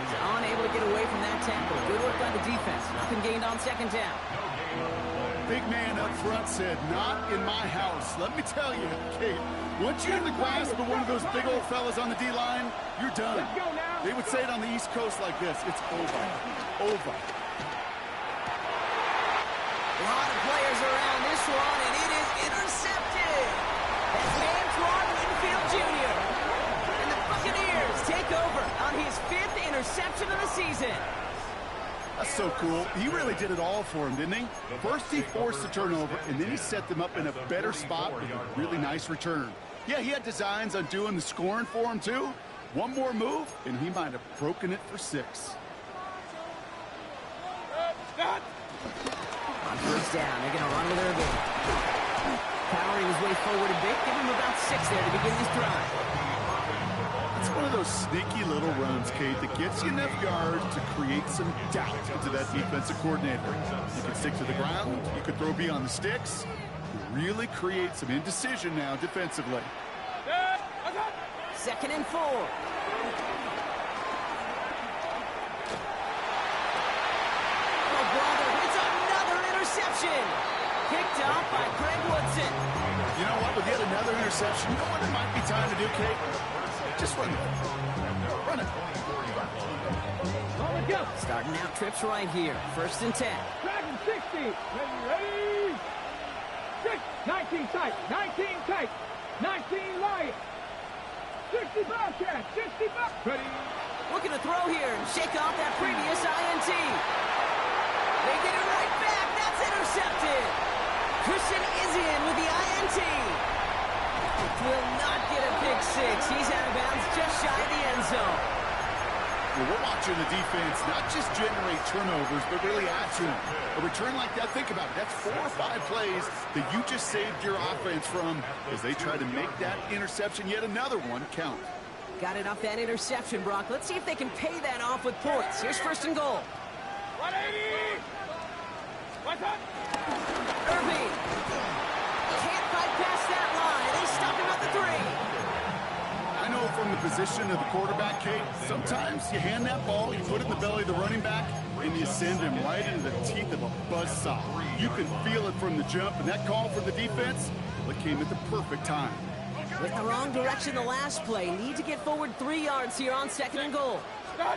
He's unable to get away from that tackle. Good work by the defense. Nothing gained on 2nd down. big man up front said, "Not in my house." Let me tell you, Kate, once you're in the grasp of one of those big old fellas on the D-line, you're done. They would say it on the East Coast like this: it's over. Over. A lot of players around this one, and it is intercepted. That's Antoine Winfield Jr. And the Buccaneers take over on his 5th interception of the season. That's so cool. He really did it all for him, didn't he? First, he forced the turnover, and then he set them up in a better spot with a really nice return. Yeah, he had designs on doing the scoring for him, too. One more move, and he might have broken it for 6. On first down, they're going to run with their ability. Powering his way forward a bit, give him about 6 there to begin this drive. It's one of those sneaky little runs, Kate, that gets you enough yards to create some doubt into that defensive coordinator. You can stick to the ground, you could throw beyond the sticks, you really create some indecision now defensively. 2nd and 4. Interception. Picked off by Greg Woodson. You know what? With yet another interception, you know what it might be time to do, Kate? Just run it. Run it. Starting out trips right here. 1st and 10. Dragon 60. Ready. 19 tight. 19 tight. 19 Lion. 60 Bobcat. 60 Bobcat. Ready. Looking to throw here and shake off that previous INT. They get it right back. That's intercepted. Christian is in with the INT. Will not get a pick 6. He's out of bounds just shy of the end zone. Well, we're watching the defense not just generate turnovers, but really add to them. A return like that, think about it. That's 4 or 5 plays that you just saved your offense from as they try to make that interception, yet another one, count. Got it off that interception, Brock. Let's see if they can pay that off with points. Here's 1st and goal. 180. What's up? Irving. Can't bypass that line. They stop him at the 3. I know from the position of the quarterback, Kate, sometimes you hand that ball, you put it in the belly of the running back, and you send him right into the teeth of a buzzsaw. You can feel it from the jump, and that call from the defense, well, it came at the perfect time. With the wrong direction the last play. Need to get forward 3 yards here on 2nd and goal. There's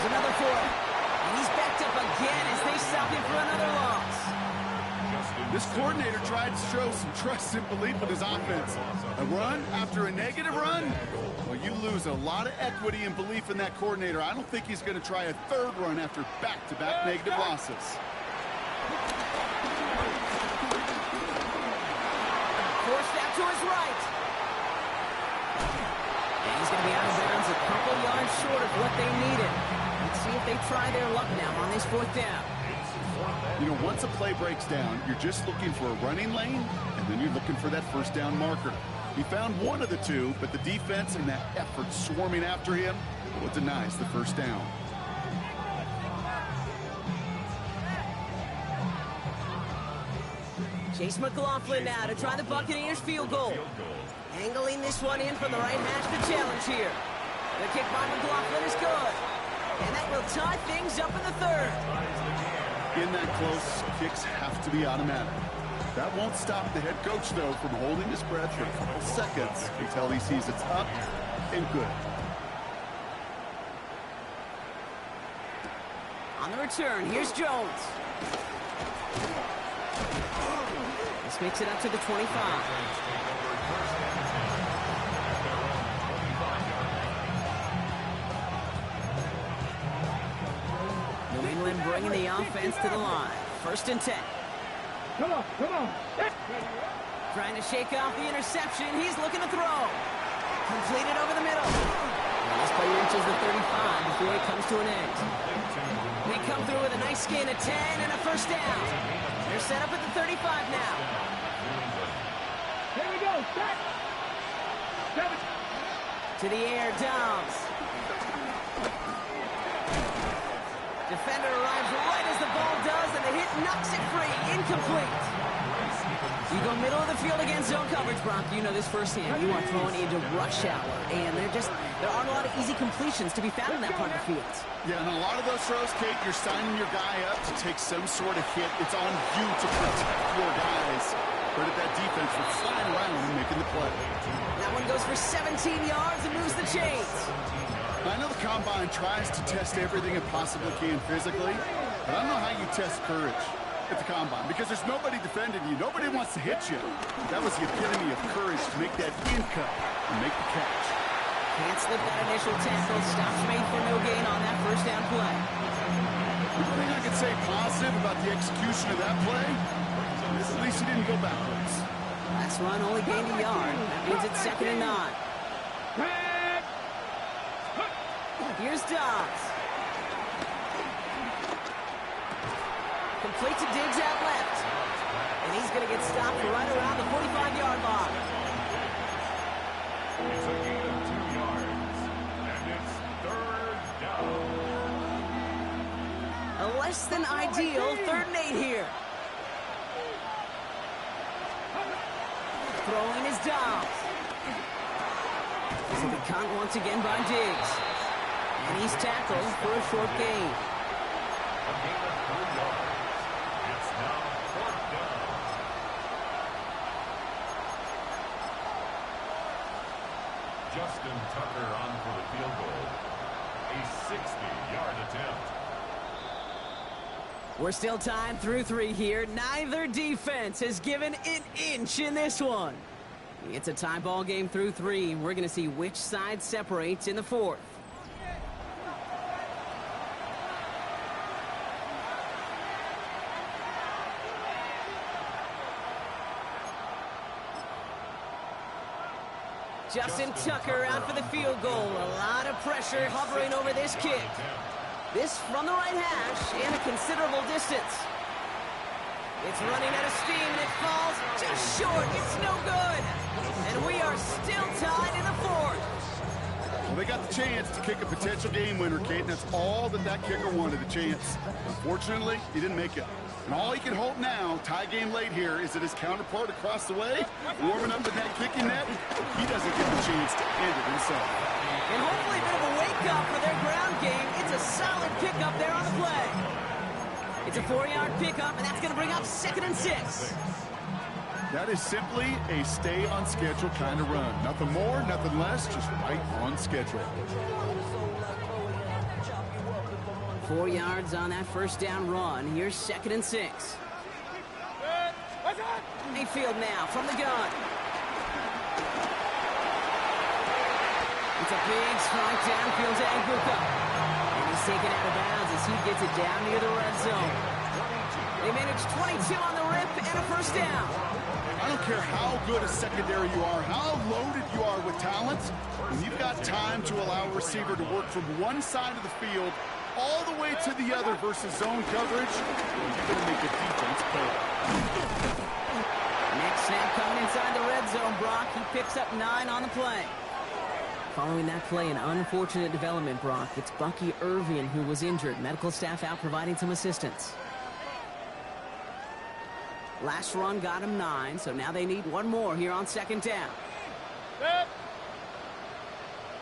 another 4. And he's backed up again as they stop him for another loss. This coordinator tried to show some trust and belief in his offense. A run after a negative run? Well, you lose a lot of equity and belief in that coordinator. I don't think he's going to try a 3rd run after back-to-back negative losses. 4th out to his right. And he's going to be out of bounds a couple yards short of what they needed. Let's see if they try their luck now on this 4th down. You know, once a play breaks down, you're just looking for a running lane, and then you're looking for that 1st down marker. He found one of the 2, but the defense and that effort swarming after him, well, it denies the 1st down. Chase McLaughlin now to try the Buccaneers field goal. Angling this one in from the right hash to challenge here. The kick by McLaughlin is good. And that will tie things up in the 3rd. In that close, kicks have to be automatic. That won't stop the head coach, though, from holding his breath for a couple seconds until he sees it's up and good. On the return, here's Jones. This makes it up to the 25. New England bringing the offense to the line. 1st and 10. Come on, come on. Trying to shake off the interception. He's looking to throw. Completed over the middle. And this play reaches the 35 before it comes to an end. They come through with a nice gain of 10 and a 1st down. They're set up at the 35 now. Here we go. Set. 7. To the air, Dobbs. Defender arrives right as the ball does, and the hit knocks it free. Incomplete. You go middle of the field against zone coverage. Brock, you know this firsthand. You are throwing into rush hour, and there aren't a lot of easy completions to be found in that part of the field. Yeah, and a lot of those throws, Kate, you're signing your guy up to take some sort of hit. It's on you to protect your guys. Credit that defense for flying around and making the play. That one goes for 17 yards and moves the chains. I know the Combine tries to test everything it possibly can physically, but I don't know how you test courage at the Combine because there's nobody defending you. Nobody wants to hit you. That was the epitome of courage to make that in cut and make the catch. Can't slip that initial tackle. Stops made for no gain on that first down play. The thing I could say positive about the execution of that play is at least he didn't go backwards. Last run only gained a yard. That means it's 2nd and 9. Here's Dobbs. Complete to Diggs out left. And he's going to get stopped right around the 45-yard line. It's a gain of 2 yards, and it's 3rd down. A less than ideal 3rd and 8 here. Throwing is Dobbs. This will be caught once again by Diggs. And he's tackled for a short gain. A gain of 3 yards. It's now 4th down. Justin Tucker on for the field goal. A 60-yard attempt. We're still tied through 3 here. Neither defense has given an inch in this one. It's a tie ball game through 3. We're going to see which side separates in the 4th. Justin Tucker out for the field goal. A lot of pressure hovering over this kick. This from the right hash and a considerable distance. It's running out of steam and it falls just short. It's no good. And we are still tied in the 4th. Well, they got the chance to kick a potential game winner, Kate, and that's all that kicker wanted, a chance. Unfortunately, he didn't make it. And all he can hope now, tie game late here, is that his counterpart across the way, warming up in that kicking net, he doesn't get the chance to end it himself. And hopefully a bit of a wake-up for their ground game. It's a solid pickup there on the play. It's a 4-yard pickup, and that's going to bring up 2nd and 6. That is simply a stay on schedule kind of run. Nothing more, nothing less, just right on schedule. 4 yards on that first down run. Here's 2nd and 6. Mayfield now from the gun. It's a big strike downfield to Anguka. And he's taken out of bounds as he gets it down near the red zone. They manage 22 on the rip and a first down. I don't care how good a secondary you are, how loaded you are with talent, when you've got time to allow a receiver to work from one side of the field all the way to the other versus zone coverage, you're going to make a defense pay. Next snap coming inside the red zone, Brock. He picks up 9 on the play. Following that play, an unfortunate development, Brock. It's Bucky Irvin who was injured. Medical staff out providing some assistance. Last run got him 9, so now they need 1 more here on 2nd down. Set.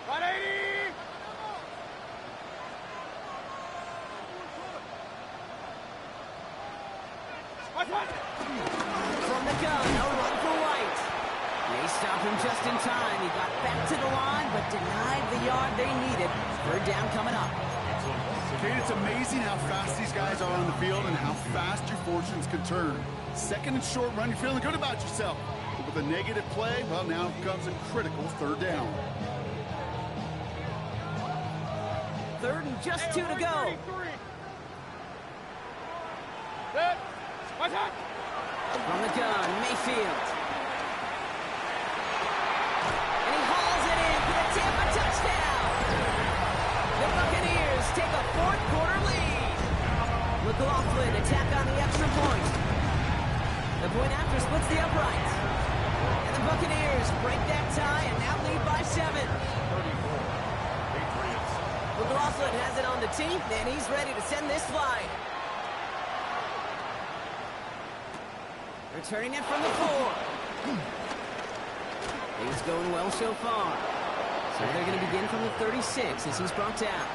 180. From the gun, a run for White. They stopped him just in time. He got back to the line, but denied the yard they needed. 3rd down coming up. Kate, it's amazing how fast these guys are on the field and how fast your fortunes can turn. 2nd and short run, you're feeling good about yourself. But with a negative play, well, now comes a critical 3rd down. 3rd and just 2 to go. Set. From the gun, Mayfield. And he hauls it in for the Tampa touchdown. The Buccaneers take a 4th quarter lead. McLaughlin attack on the extra point. The point after splits the uprights. And the Buccaneers break that tie and now lead by 7. 34. Patriots. McLaughlin has it on the tee, and he's ready to send this flight. Returning it from the 4. Things going well so far. So they're going to begin from the 36 as he's brought down.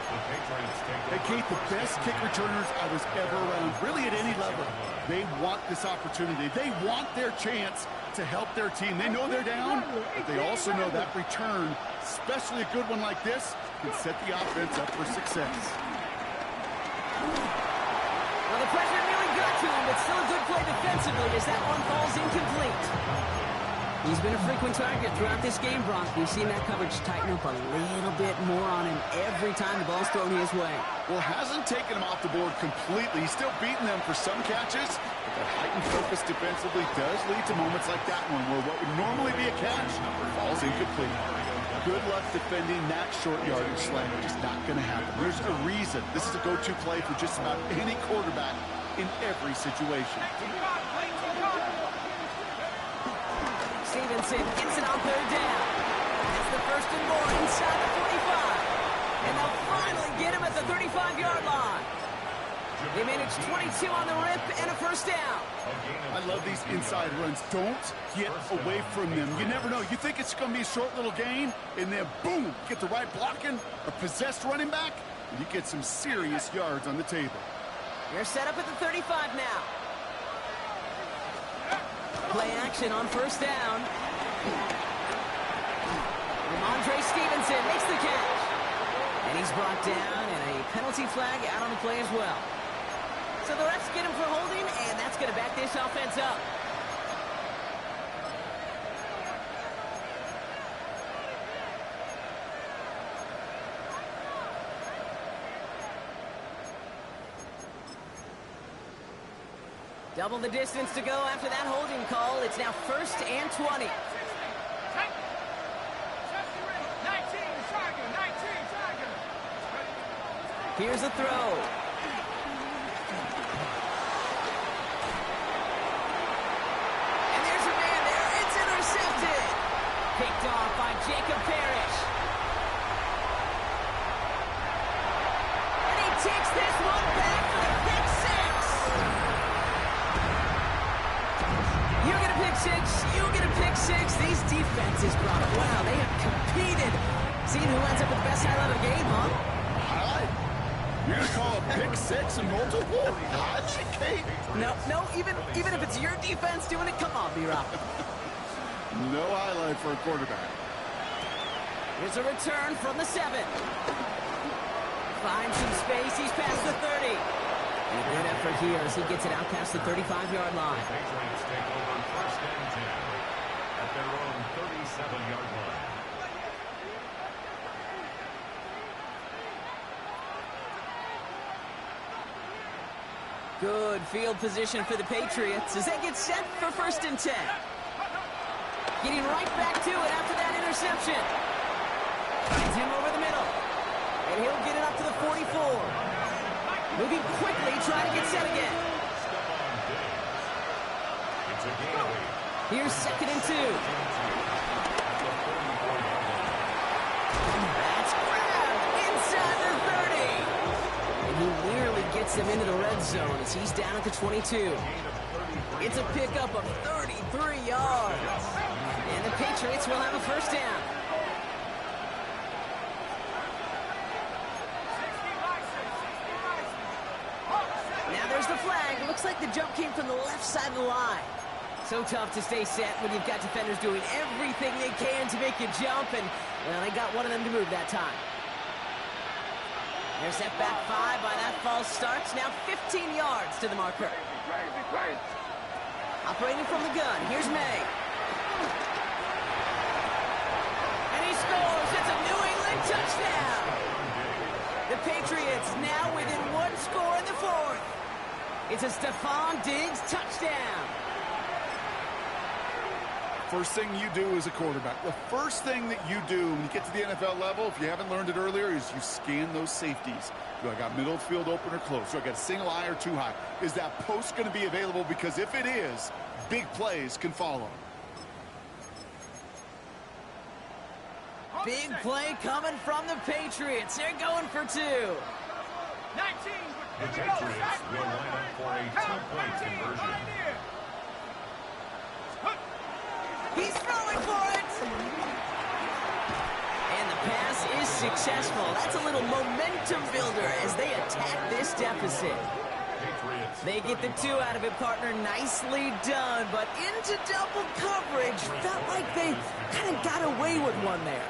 Hey, Kate, the best kick returners I was ever around, really at any level. They want this opportunity. They want their chance to help their team. They know they're down, but they also know that return, especially a good one like this, can set the offense up for success. Well, the pressure nearly got to him, but still a good play defensively as that one falls incomplete. He's been a frequent target throughout this game, Brock. We've seen that coverage tighten up a little bit more on him every time the ball's thrown his way. Well, hasn't taken him off the board completely. He's still beating them for some catches, but that heightened focus defensively does lead to moments like that one where what would normally be a catch falls incomplete. Good luck defending that short yardage slam. Just not going to happen. There's a reason. This is a go-to play for just about any quarterback in every situation. Stevenson gets it on third down. It's the first and more inside the 45. And they'll finally get him at the 35-yard line. They managed 22 on the rip and a first down. I love these inside runs. Don't get away from them. You never know. You think it's going to be a short little gain, and then boom, get the right blocking, a possessed running back, and you get some serious yards on the table. They're set up at the 35 now. Play action on first down. Ramondre Stevenson makes the catch. And he's brought down, and a penalty flag out on the play as well. So the refs get him for holding, and that's going to back this offense up. Double the distance to go after that holding call. It's now 1st and 20. 19, Tiger, 19, Tiger. Here's a throw. And there's a man there. It's intercepted. Picked off by Jacob Parrish. And he takes this one back for the pick six. You get a pick six. You get a pick six. These defenses, Brock, wow, they have competed. Seeing who ends up with the best highlight of the game, huh? Highlight? You're going to call a pick six and multiple? Highlight, Kate? No, even if it's your defense doing it, come on, B-Rock. No highlight for a quarterback. Here's a return from the 7. Finds some space. He's past the 30. And a good effort here as he gets it out past the 35-yard line. Patriots take over 1st and 10 at their own 37-yard line. Good field position for the Patriots as they get set for 1st and 10. Getting right back to it after that interception. Finds him over the middle. And he'll get it up to the 44. Moving quickly, trying to get set again. It's a gain of 8. Here's 2nd and 2. That's grabbed inside the 30. And he nearly gets them into the red zone as he's down at the 22. It's a pickup of 33 yards. And the Patriots will have a first down. Now there's the flag. Looks like the jump came from the left side of the line. So tough to stay set when you've got defenders doing everything they can to make you jump, and, well, they got one of them to move that time. They're set back 5 by that false start. Now 15 yards to the marker. Operating from the gun, here's May. And he scores. It's a New England touchdown. The Patriots now within 1 score in the 4th. It's a Stephon Diggs touchdown. First thing you do as a quarterback, the first thing that you do when you get to the NFL level, if you haven't learned it earlier, is you scan those safeties. Do I got middle field open or close? Do I got a single high or 2 high? Is that post going to be available? Because if it is, big plays can follow. Big play coming from the Patriots. They're going for 2. 19. The Patriots will line up for a 2-point conversion. He's throwing for it. successful. That's a little momentum builder as they attack this deficit. They get the 2 out of it, partner. Nicely done, but into double coverage. Felt like they kind of got away with one there.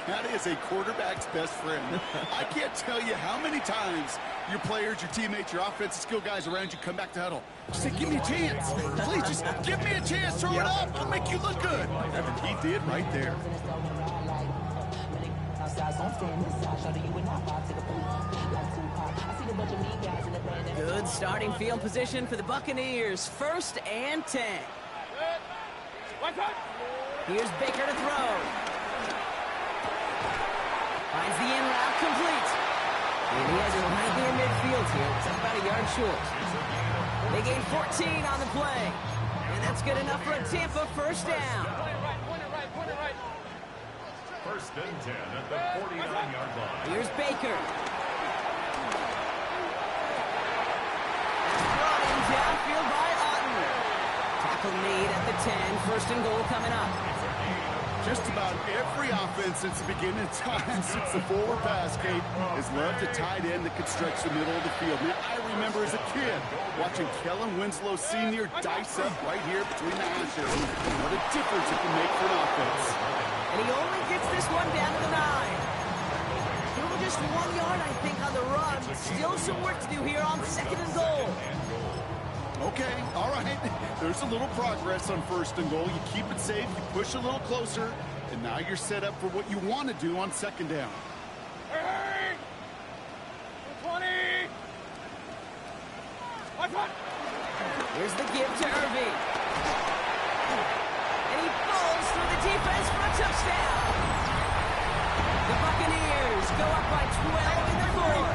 That is a quarterback's best friend. I can't tell you how many times your players, your teammates, your offensive skill guys around you come back to huddle. Just say, give me a chance. Please, just give me a chance. Throw it up. I'll make you look good. And he did right there. Good starting field position for the Buccaneers. 1st and 10. Here's Baker to throw. Finds the in route complete. And he has it right near midfield here. It's about a yard short. They gain 14 on the play. And that's good enough for a Tampa 1st down. First and 10 at the 49-yard line. Here's Baker. That's brought in downfield by Otten. Tackle made at the 10. 1st and goal coming up. Just about every offense since the beginning of time, since the forward pass, Kate, has loved a tight end that could stretch the middle of the field. Man, I remember as a kid watching Kellen Winslow Sr. dice up right here between the hashes. What a difference it can make for an offense. And he only gets this one down to the 9. Still just 1 yard, I think, on the run. Still some work to do here on 2nd and goal. Okay, all right. There's a little progress on 1st and goal. You keep it safe, you push a little closer, and now you're set up for what you want to do on 2nd down. Hey! 20! Here's the give to Irving. And he falls through the defense for a touchdown. The Buccaneers go up by 12 in the 4th.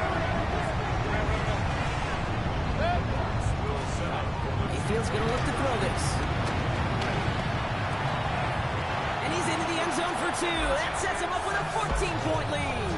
Mayfield's going to look to throw this. And he's into the end zone for 2. That sets him up with a 14-point lead.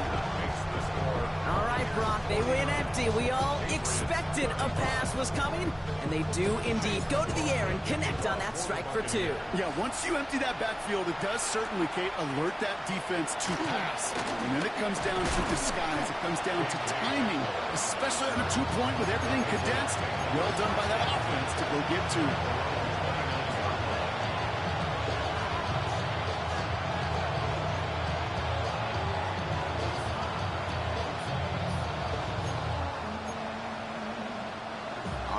All right, Brock, they win empty. We all expected a pass was coming, and they do indeed go to the air and connect on that strike for 2. Yeah, once you empty that backfield, it does certainly, Kate, alert that defense to pass. And then it comes down to disguise. It comes down to timing, especially on a 2-point with everything condensed. Well done by that offense to go get 2.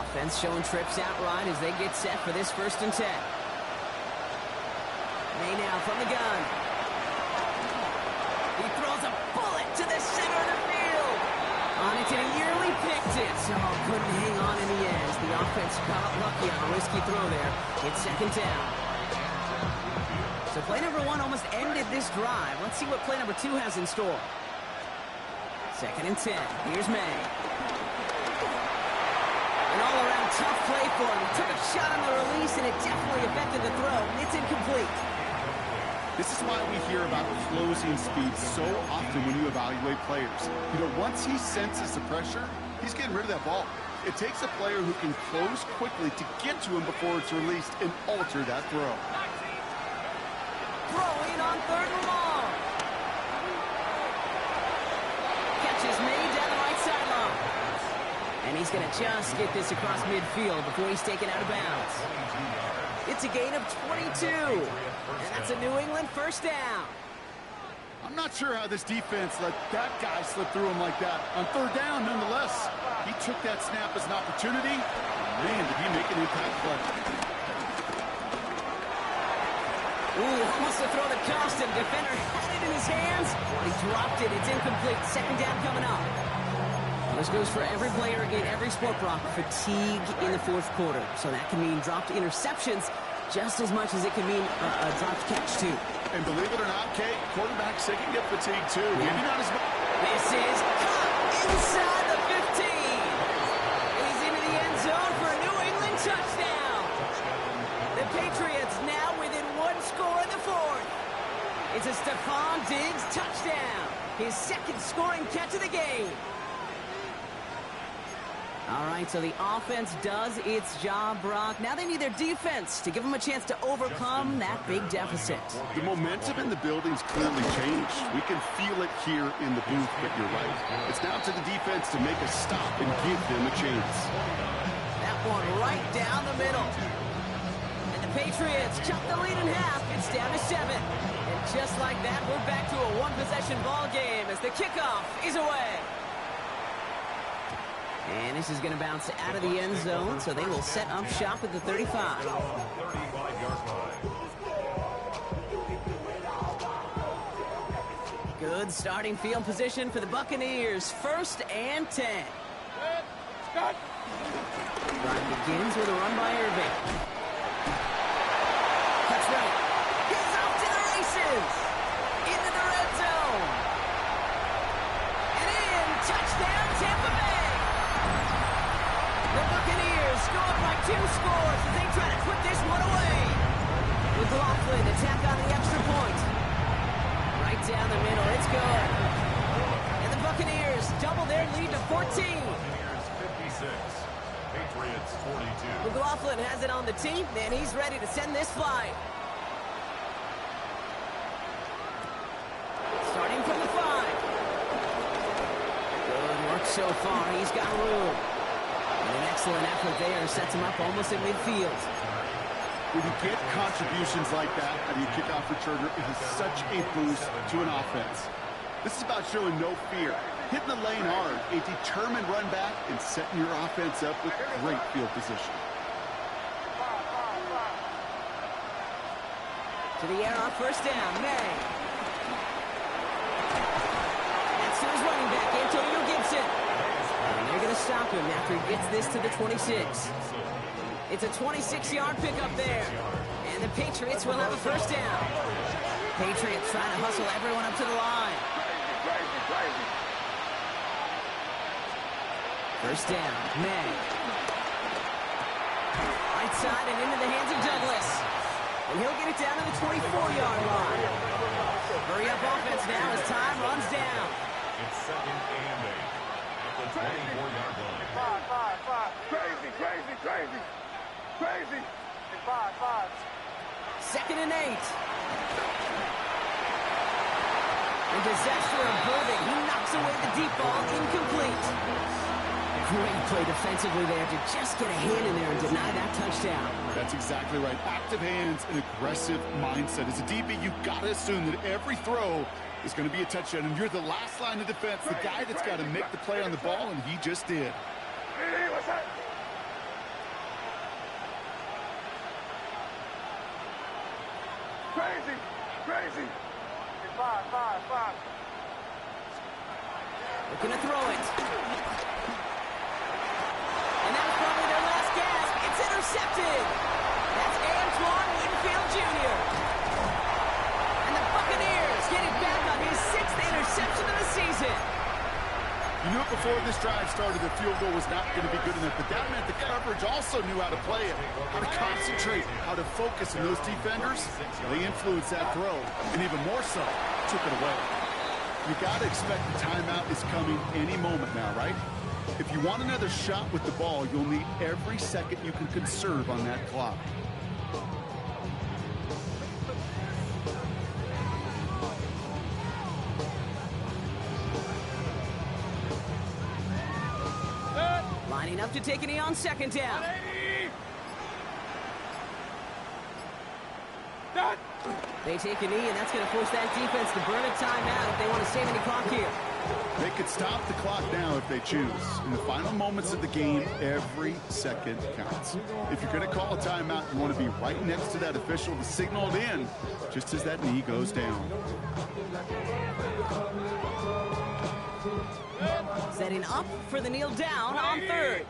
Offense showing trips out right as they get set for this 1st and 10. May now from the gun. He throws a bullet to the center of the field. On it, and he nearly picked it. Oh, couldn't hang on in the end. The offense got lucky on a risky throw there. It's 2nd down. So play number 1 almost ended this drive. Let's see what play number 2 has in store. 2nd and 10. Here's May. An all-around tough play for him. He took a shot on the release, and it definitely affected the throw. It's incomplete. This is why we hear about closing speed so often when you evaluate players. You know, once he senses the pressure, he's getting rid of that ball. It takes a player who can close quickly to get to him before it's released and alter that throw. Throwing on 3rd and long. Catch is made down the right sideline. And he's going to just get this across midfield before he's taken out of bounds. It's a gain of 22. And that's a New England 1st down. I'm not sure how this defense let that guy slip through him like that. On 3rd down, nonetheless, he took that snap as an opportunity. Man, did he make an impact play. Ooh, almost a throw that cost him. Defender had it in his hands. He dropped it. It's incomplete. 2nd down coming up. This goes for every player in every sport, Brock. Fatigue in the 4th quarter. So that can mean dropped interceptions just as much as it can mean a dropped catch, too. And believe it or not, Kate, quarterbacks, they can get fatigued, too. Yeah. Maybe not as much. This is caught inside the 15. He's into the end zone for a New England touchdown. The Patriots now within 1 score in the 4th. It's a Stephon Diggs touchdown. His 2nd scoring catch of the game. All right, so the offense does its job, Brock. Now they need their defense to give them a chance to overcome that big deficit. The momentum in the building's clearly changed. We can feel it here in the booth, but you're right. It's down to the defense to make a stop and give them a chance. That one right down the middle. And the Patriots chop the lead in half. It's down to 7. And just like that, we're back to a one-possession ball game as the kickoff is away. And this is going to bounce out of the end zone, so they will set up shop at the 35. 35-yard line. Good starting field position for the Buccaneers. 1st and 10. Start. Drive begins with a run by Irving. That's right. He's off to the races. Into the red zone. And in. Touchdown, Tampa Bay. The Buccaneers go up by 2 scores as they try to put this one away. McLaughlin to tack on the extra point. Right down the middle. It's good. And the Buccaneers double their lead to 14. Buccaneers 56. Patriots 42. McLaughlin has it on the team, and he's ready to send this flight. Starting from the 5. Good work so far. He's got room. And an excellent effort there sets him up almost at midfield. When you get contributions like that on your kickoff returner, it is such a boost to an offense. This is about showing no fear, hitting the lane hard, a determined run back, and setting your offense up with great field position. To the air on 1st down, May. That's to his running back, Antonio Gibson. And they're going to stop him after he gets this to the 26. It's a 26-yard pickup there. And the Patriots will have a 1st down. Patriots trying to hustle everyone up to the line. 1st down, May. Right side and into the hands of Douglas. And he'll get it down to the 24-yard line. Hurry up offense now as time runs down. It's 2nd and 8 at the 24-yard line. 5. Crazy. 5. 2nd and 8. And disaster averted. He knocks away the deep ball, incomplete. Great play defensively there to just get a hand in there and deny that touchdown. That's exactly right. Active hands and aggressive mindset. As a DB, you've got to assume that every throw is going to be a touchdown, and you're the last line of defense, the guy that's got to make the play on the ball, and he just did. Hey, what's that? Crazy. 5. Looking to throw it. And that was probably their last gasp. It's intercepted. That's Antoine Winfield Jr. And the Buccaneers get it back on his 6th interception of the season. You knew it before this drive started, the field goal was not going to be good enough, but that meant the coverage also knew how to play it, how to concentrate, how to focus, and those defenders, they influenced that throw, and even more so, took it away. You got to expect the timeout is coming any moment now, right? If you want another shot with the ball, you'll need every second you can conserve on that clock. Lining up to take a knee on 2nd down. They take a knee, and that's going to force that defense to burn a timeout if they want to save any clock here. They could stop the clock now if they choose. In the final moments of the game, every second counts. If you're going to call a timeout, you want to be right next to that official to signal it in just as that knee goes down. Setting up for the kneel down on 3rd.